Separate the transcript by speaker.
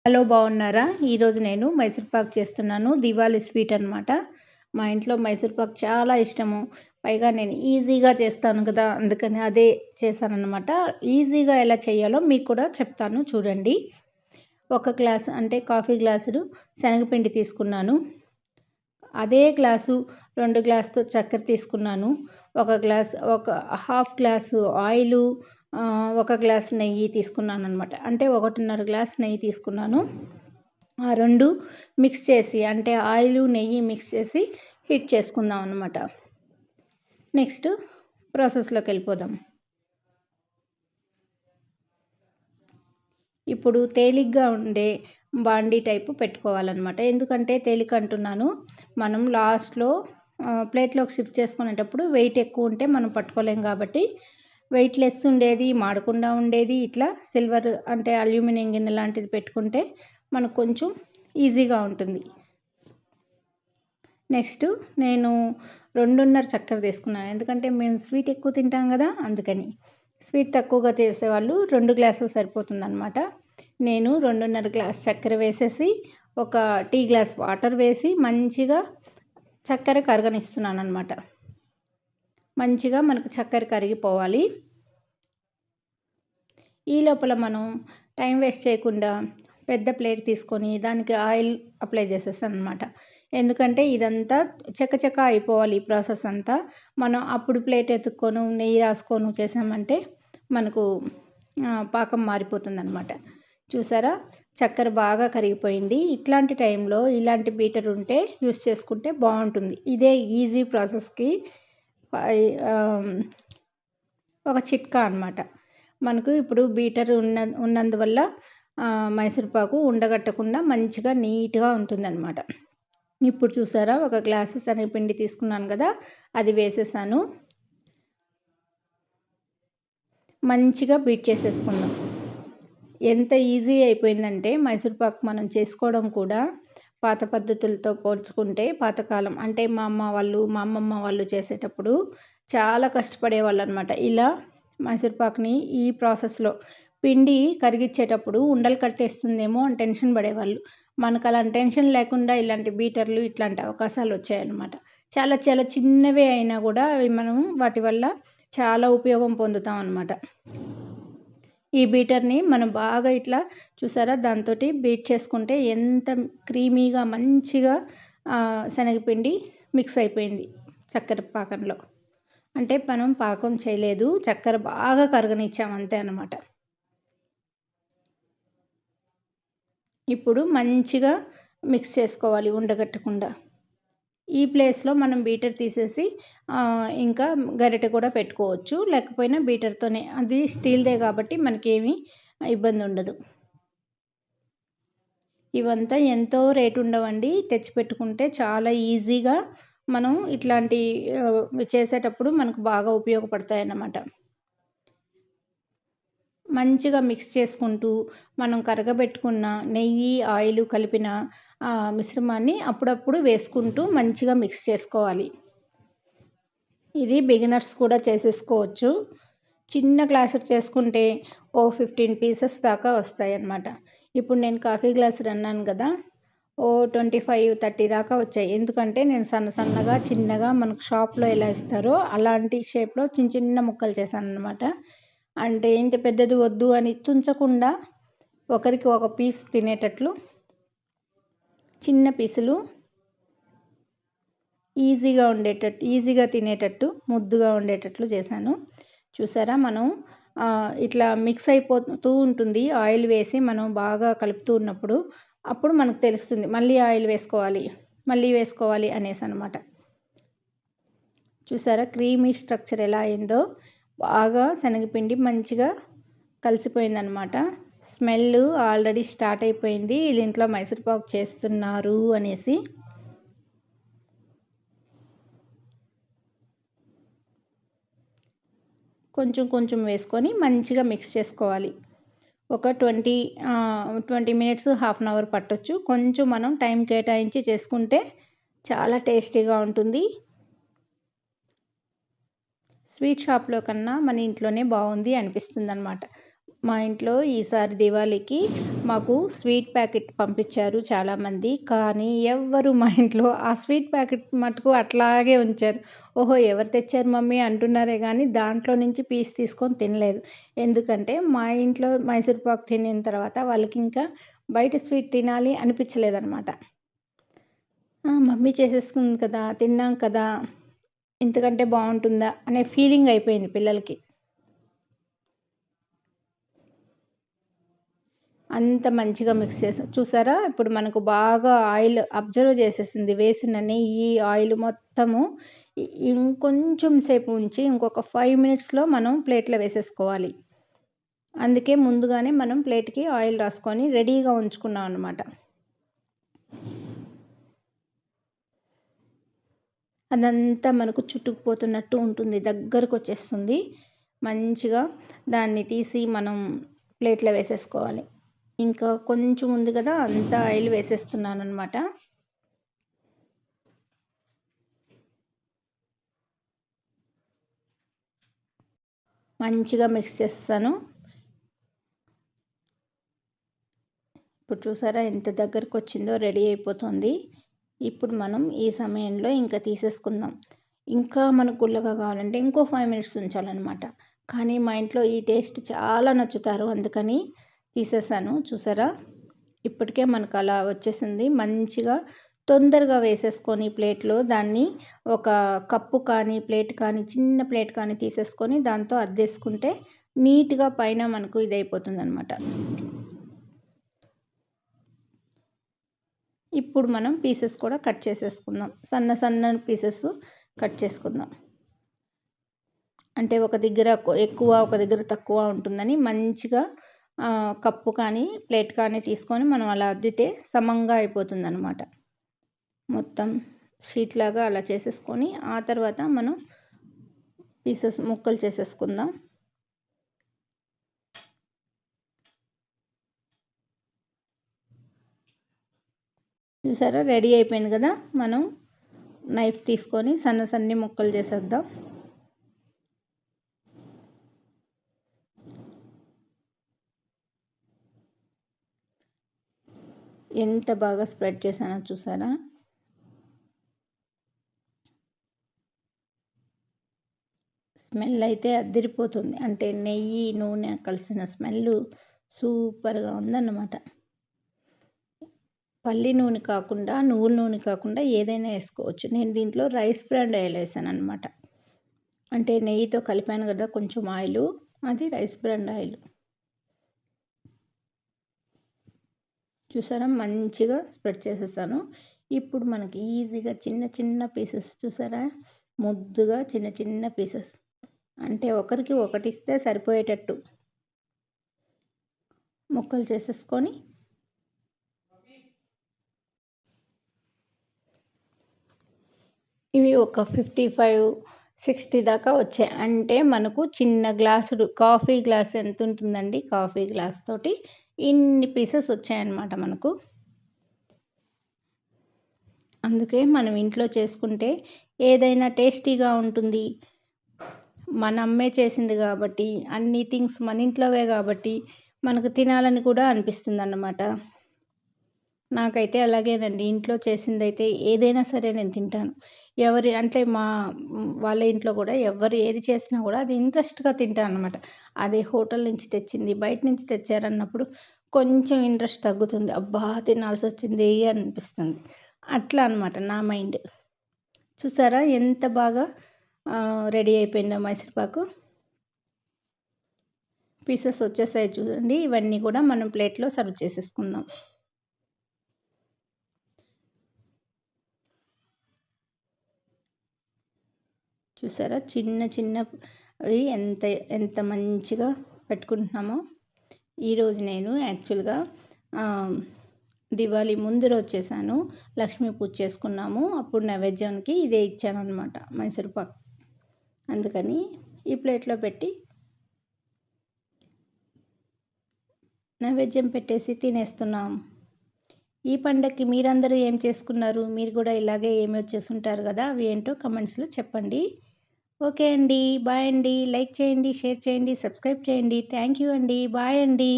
Speaker 1: Hello బాగున్నారా? ఈరోజు నేను మైసూర్ పాక్ చేస్తున్నాను. దివాళీ స్వీట్ అనమాట. మా ఇంట్లో మైసూర్ పాక్ చాలా ఇష్టము. పైగా నేను ఈజీగా చేస్తాను కదా! అందుకని అదే చేశాననమాట. ఈజీగా ఎలా చేయాలో మీకు కూడా చెప్తాను చూడండి. ఒక గ్లాస్ అంటే కాఫీ గ్లాసులు శనగపిండి తీసుకున్నాను. అదే గ్లాసు 2 గ్లాసుతో చక్కెర తీసుకున్నాను. ఒక హాఫ్ గ్లాసు ఆయిలు, ఒక గ్లాస్ నెయ్యి తీసుకున్నాననమాట. అంటే 1.5 గ్లాస్ నెయ్యి తీసుకున్నాను. ఆ 2 మిక్స్ చేసి అంటే ఆయిలు, నెయ్యి మిక్స్ చేసి హీట్ చేసుకుందాం అనమాట. నెక్స్ట్ ప్రాసెస్‌లోకి వెళ్ళిపోదాం. ఇప్పుడు తేలిగ్గా ఉండే బాండీ టైపు పెట్టుకోవాలన్నమాట. ఎందుకంటే తేలిక అంటున్నాను, మనం లాస్ట్‌లో ప్లేట్‌లోకి షిఫ్ట్ చేసుకునేటప్పుడు వెయిట్ ఎక్కువ ఉంటే మనం పట్టుకోలేం కాబట్టి, వెయిట్ లెస్ ఉండేది, మాడకుండా ఉండేది ఇట్లా సిల్వర్ అంటే అల్యూమినియం గిన్నె లాంటిది పెట్టుకుంటే మనకు కొంచెం ఈజీగా ఉంటుంది. నెక్స్ట్ నేను 2.5 చక్కెర తీసుకున్నాను. ఎందుకంటే మేము స్వీట్ ఎక్కువ తింటాం కదా, అందుకని. స్వీట్ తక్కువగా చేసేవాళ్ళు 2 గ్లాసులు సరిపోతుందన్నమాట. నేను 2.5 గ్లాస్ చక్కెర వేసేసి ఒక టీ గ్లాస్ వాటర్ వేసి మంచిగా చక్కెర కరగనిస్తున్నాను అనమాట. మంచిగా మనకు చక్కెర కరిగిపోవాలి. ఈ లోపల మనం టైం వేస్ట్ చేయకుండా పెద్ద ప్లేట్ తీసుకొని దానికి ఆయిల్ అప్లై చేసేస్తాను అనమాట. ఎందుకంటే ఇదంతా చకచక అయిపోవాలి ఈ ప్రాసెస్ అంతా. మనం అప్పుడు ప్లేట్ ఎత్తుక్కొని నెయ్యి రాసుకొని చేసామంటే మనకు పాకం మారిపోతుందన్నమాట. చూసారా, చక్కెర బాగా కరిగిపోయింది. ఇట్లాంటి టైంలో ఇలాంటి బీటర్ ఉంటే యూస్ చేసుకుంటే బాగుంటుంది. ఇదే ఈజీ ప్రాసెస్కి ఒక చిట్కా అనమాట. మనకు ఇప్పుడు బీటర్ ఉన్నందువల్ల మైసూర్పాకు ఉండగట్టకుండా మంచిగా నీట్గా ఉంటుందన్నమాట. ఇప్పుడు చూసారా, ఒక గ్లాసు శనగపిండి తీసుకున్నాను కదా, అది వేసేసాను. మంచిగా బీట్ చేసేసుకుందాం. ఎంత ఈజీ అయిపోయిందంటే మైసూర్పాకు మనం చేసుకోవడం కూడా పాత పద్ధతులతో పోల్చుకుంటే పాతకాలం అంటే మా అమ్మమ్మ వాళ్ళు చేసేటప్పుడు చాలా కష్టపడేవాళ్ళు అనమాట. ఇలా మైసూర్పాకుని ఈ ప్రాసెస్లో పిండి కరిగించేటప్పుడు ఉండలు కట్టేస్తుందేమో అని టెన్షన్ పడేవాళ్ళు. మనకు అలాంటి టెన్షన్ లేకుండా ఇలాంటి బీటర్లు ఇట్లాంటి అవకాశాలు వచ్చాయన్నమాట. చాలా చాలా చిన్నవే అయినా కూడా మనం వాటి వల్ల చాలా ఉపయోగం పొందుతాం అన్నమాట. ఈ బీటర్ని మనం బాగా ఇట్లా చూసారా, దాంతో బీట్ చేసుకుంటే ఎంత క్రీమీగా మంచిగా శనగపిండి మిక్స్ అయిపోయింది చక్కెర పాకంలో. అంటే మనం పాకం చేయలేదు, చక్కెర బాగా కరగనిచ్చాం అంతే అన్నమాట. ఇప్పుడు మంచిగా మిక్స్ చేసుకోవాలి ఉండగట్టకుండా. ఈ ప్లేస్లో మనం బీటర్ తీసేసి ఇంకా గరిటె కూడా పెట్టుకోవచ్చు, లేకపోయినా బీటర్తోనే. అది స్టీల్దే కాబట్టి మనకేమీ ఇబ్బంది ఉండదు. ఇవంతా ఎంతో రేటు ఉండవండి, తెచ్చిపెట్టుకుంటే చాలా ఈజీగా మనం ఇట్లాంటి చేసేటప్పుడు మనకు బాగా ఉపయోగపడతాయి అన్నమాట. మంచిగా మిక్స్ చేసుకుంటూ మనం కరగబెట్టుకున్న నెయ్యి, ఆయిల్ కలిపిన మిశ్రమాన్ని అప్పుడప్పుడు వేసుకుంటూ మంచిగా మిక్స్ చేసుకోవాలి. ఇది బిగినర్స్ కూడా చేసేసుకోవచ్చు. చిన్న గ్లాసులు చేసుకుంటే 15 పీసెస్ దాకా వస్తాయి అన్నమాట. ఇప్పుడు నేను కాఫీ గ్లాసులు అన్నాను కదా, 25-30 దాకా వచ్చాయి. ఎందుకంటే నేను సన్నగా చిన్నగా మనకు షాప్లో ఎలా ఇస్తారో అలాంటి షేప్లో చిన్న చిన్న ముక్కలు చేశాను అన్నమాట. అంటే ఇంత పెద్దది వద్దు అని తుంచకుండా ఒకరికి ఒక పీస్ తినేటట్లు చిన్న పీసులు ఈజీగా తినేటట్టు ముద్దుగా ఉండేటట్లు చేశాను. చూసారా, మనం ఇట్లా మిక్స్ అయిపోతూ ఉంటుంది ఆయిల్ వేసి మనం బాగా కలుపుతూ ఉన్నప్పుడు. అప్పుడు మనకు తెలుస్తుంది మళ్ళీ ఆయిల్ వేసుకోవాలి అనేసి అనమాట. చూసారా, క్రీమీ స్ట్రక్చర్ ఎలా అయిందో. బాగా శనగపిండి మంచిగా కలిసిపోయిందనమాట. స్మెల్ ఆల్రెడీ స్టార్ట్ అయిపోయింది ఇంట్లో మైసూర్పాకు చేస్తున్నారు అనేసి. కొంచెం వేసుకొని మంచిగా మిక్స్ చేసుకోవాలి. ఒక 20 మినిట్స్, హాఫ్ అన్ అవర్ పట్టొచ్చు. కొంచెం మనం టైం కేటాయించి చేసుకుంటే చాలా టేస్టీగా ఉంటుంది. స్వీట్ షాప్లో కన్నా మన ఇంట్లోనే బాగుంది అనిపిస్తుంది అన్నమాట. మా ఇంట్లో ఈసారి దివాళీకి మాకు స్వీట్ ప్యాకెట్ పంపించారు చాలామంది. కానీ ఎవ్వరు మా ఇంట్లో ఆ స్వీట్ ప్యాకెట్ మటుకు అట్లాగే ఉంచారు. ఓహో! ఎవరు తెచ్చారు మమ్మీ అంటున్నారే గానీ దాంట్లో నుంచి పీస్ తీసుకొని తినలేదు. ఎందుకంటే మా ఇంట్లో మైసూర్ పాక్ తినిన తర్వాత వాళ్ళకింకా బయట స్వీట్ తినాలి అనిపించలేదనమాట. మమ్మీ చేసేసుకుంది కదా! తిన్నాం కదా! ఇంతకంటే బావుంటుందా అనే ఫీలింగ్ అయిపోయింది పిల్లలకి. అంత మంచిగా మిక్స్ చేసా. చూసారా? ఇప్పుడు మనకు బాగా ఆయిల్ అబ్జర్వ్ చేసేసింది. వేసిన నెయ్యి, ఆయిల్ మొత్తము ఇంకొంచెం సేపు ఉంచి ఇంకొక 5 మినిట్స్‌లో మనం ప్లేట్‌లో వేసేసుకోవాలి. అందుకే ముందుగానే మనం ప్లేట్‌కి ఆయిల్ రాసుకొని రెడీగా ఉంచుకున్నాం అన్నమాట. అదంతా మనకు చుట్టుకుపోతున్నట్టు ఉంటుంది. దగ్గరకొచ్చేస్తుంది. మంచిగా దాన్ని తీసి మనం ప్లేట్‌లో వేసేసుకోవాలి. ఇంకా కొంచెం ఉంది కదా! అంతా ఆయిల్ వేసేస్తున్నాననమాట. మంచిగా మిక్స్ చేసేసాను. ఇప్పుడు చూసారా ఎంత దగ్గరకొచ్చిందో రెడీ అయిపోతుంది. ఇప్పుడు మనం ఈ సమయంలో ఇంకా తీసేసుకుందాం. ఇంకా మనకు గుల్లగా కావాలంటే ఇంకో 5 మినిట్స్ ఉంచాలనమాట. కానీ మా ఇంట్లో ఈ టేస్ట్ చాలా నచ్చుతారు. అందుకని తీసేసాను. చూసారా? ఇప్పటికే మనకు అలా వచ్చేసింది. మంచిగా తొందరగా వేసేసుకొని ప్లేట్‌లో దాన్ని ఒక కప్పు కానీ, ప్లేట్ కానీ, చిన్న ప్లేట్ కానీ తీసేసుకొని దాంతో అద్దేసుకుంటే నీట్‌గా పైన మనకు ఇదైపోతుందనమాట. ఇప్పుడు మనం పీసెస్ కూడా కట్ చేసేసుకుందాం. సన్న సన్న పీసెస్ కట్ చేసుకుందాం. అంటే ఒక దగ్గర ఎక్కువ, ఒక దగ్గర తక్కువ ఉంటుందని మంచిగా కప్పు కానీ, ప్లేట్ కానీ తీసుకొని మనం అలా అద్దితే సమంగా అయిపోతుందనమాట. మొత్తం షీట్‌లాగా అలా చేసేసుకొని ఆ తర్వాత మనం పీసెస్ ముక్కలు చేసేసుకుందాం. చూసారా? రెడీ అయిపోయింది కదా! మనం నైఫ్ తీసుకొని సన్ని ముక్కలు చేసేద్దాం. ఎంత బాగా స్ప్రెడ్ చేశానో చూసారా? స్మెల్ అయితే అద్దిరిపోతుంది. అంటే నెయ్యి, నూనె కలిసిన స్మెల్లు సూపర్‌గా ఉందన్నమాట. పల్లి నూనె కాకుండా, నువ్వుల నూనె కాకుండా ఏదైనా ఏసుకోవచ్చు. నేను దీంట్లో రైస్ బ్రాన్ ఆయిల్ ఏసాననమాట. అంటే నెయ్యితో కలిపాను కదా కొంచెం ఆయిలు, అది రైస్ బ్రాన్ ఆయిల్. చూసారా? మంచిగా స్ప్రెడ్ చేసేసాను. ఇప్పుడు మనకి ఈజీగా చిన్న చిన్న పీసెస్ చూసారా? ముద్దుగా చిన్న చిన్న పీసెస్. అంటే ఒకరికి ఒకటిస్తే సరిపోయేటట్టు ముక్కలు చేసేసుకొని ఇవి ఒక 55, 60 దాకా వచ్చాయి. అంటే మనకు చిన్న గ్లాసుడు కాఫీ గ్లాస్ ఎంతుంటుందండి? కాఫీ గ్లాస్ తోటి ఇన్ని పీసెస్ వచ్చాయన్నమాట మనకు. అందుకే మనం ఇంట్లో చేసుకుంటే ఏదైనా టేస్టీగా ఉంటుంది. మన అమ్మే చేసింది కాబట్టి, అన్ని థింగ్స్ మన ఇంట్లోవే కాబట్టి మనకు తినాలని కూడా అనిపిస్తుందన్నమాట. నాకైతే అలాగేనండి. ఇంట్లో చేసిందైతే ఏదైనా సరే నేను తింటాను. అంటే వాళ్ళ ఇంట్లో కూడా ఎవ్వరు ఏది చేసినా కూడా అది ఇంట్రెస్ట్‌గా తింటాననమాట. అదే హోటల్ నుంచి తెచ్చింది, బయట నుంచి తెచ్చారన్నప్పుడు కొంచెం ఇంట్రెస్ట్ తగ్గుతుంది. అబ్బా! తినాల్సొచ్చింది అనిపిస్తుంది. అట్లా అనమాట నా మైండ్. చూసారా ఎంత బాగా రెడీ అయిపోయిందో మైసూర్ పాకు. పీసెస్ వచ్చేసాయి చూడండి. ఇవన్నీ కూడా మనం ప్లేట్‌లో సర్వ్ చేసేసుకుందాం. చూసారా? చిన్న చిన్నవి ఎంత మంచిగా పెట్టుకుంటున్నామో. ఈరోజు నేను యాక్చువల్‌గా దివాళీ ముందు రోజు చేశాను. లక్ష్మీ పూజ చేసుకున్నాము. అప్పుడు నైవేద్యానికి ఇదే ఇచ్చాననమాట మైసూర్ పాక్. అందుకని ఈ ప్లేట్‌లో పెట్టి నైవేద్యం పెట్టేసి తినేస్తున్నాం. ఈ పండగకి మీరందరూ ఏం చేసుకున్నారు? మీరు కూడా ఇలాగే ఏమో చేసుంటారు కదా! అవి ఏంటో కామెంట్స్‌లో చెప్పండి. ఓకే అండి. బాయ్ అండి. లైక్ చేయండి, షేర్ చేయండి, సబ్స్క్రైబ్ చేయండి. థ్యాంక్ యూ అండి. బాయ్ అండి.